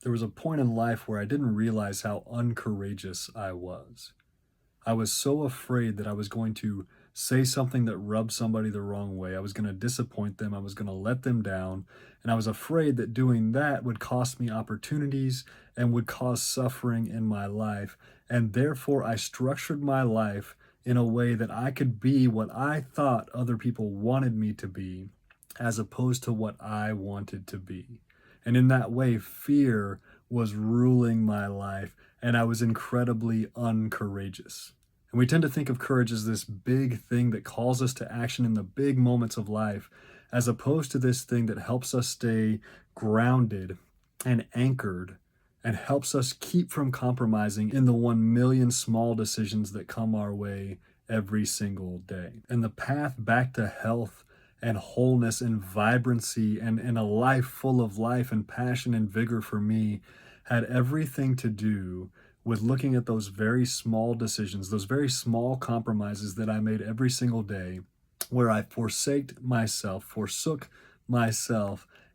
There was a point in life where I didn't realize how uncourageous I was. I was so afraid that I was going to say something that rubbed somebody the wrong way. I was going to disappoint them. I was going to let them down. And I was afraid that doing that would cost me opportunities and would cause suffering in my life. And therefore, I structured my life in a way that I could be what I thought other people wanted me to be, as opposed to what I wanted to be. And in that way, fear was ruling my life, and I was incredibly uncourageous. And we tend to think of courage as this big thing that calls us to action in the big moments of life, as opposed to this thing that helps us stay grounded and anchored and helps us keep from compromising in the 1 million small decisions that come our way every single day. And the path back to health and wholeness and vibrancy and a life full of life and passion and vigor for me had everything to do with looking at those very small decisions, those very small compromises that I made every single day, where I forsook myself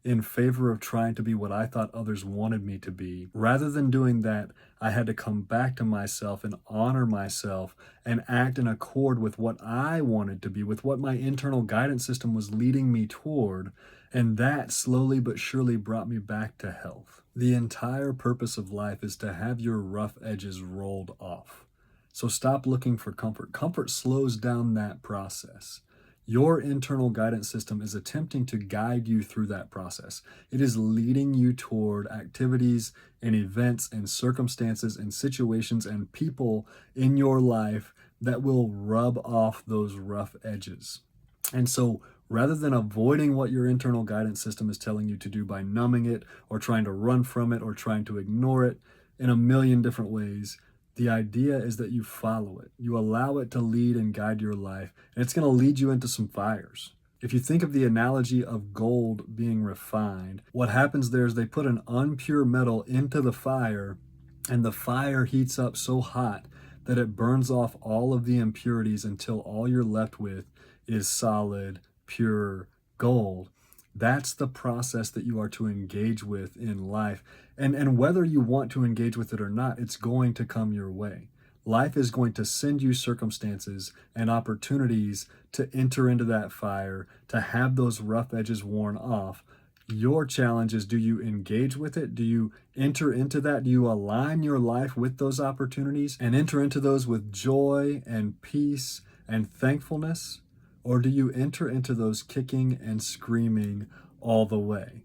in favor of trying to be what I thought others wanted me to be. Rather than doing that, I had to come back to myself and honor myself and act in accord with what I wanted to be, with what my internal guidance system was leading me toward. And that slowly but surely brought me back to health. The entire purpose of life is to have your rough edges rolled off. So stop looking for comfort. Comfort slows down that process. Your internal guidance system is attempting to guide you through that process. It is leading you toward activities and events and circumstances and situations and people in your life that will rub off those rough edges. And so rather than avoiding what your internal guidance system is telling you to do by numbing it or trying to run from it or trying to ignore it in a million different ways, the idea is that you follow it. You allow it to lead and guide your life, and it's going to lead you into some fires. If you think of the analogy of gold being refined, what happens there is they put an unpure metal into the fire, and the fire heats up so hot that it burns off all of the impurities until all you're left with is solid, pure gold. That's the process that you are to engage with in life. And whether you want to engage with it or not, it's going to come your way. Life is going to send you circumstances and opportunities to enter into that fire, to have those rough edges worn off. Your challenge is, do you engage with it? Do you enter into that? Do you align your life with those opportunities and enter into those with joy and peace and thankfulness? Or do you enter into those kicking and screaming all the way?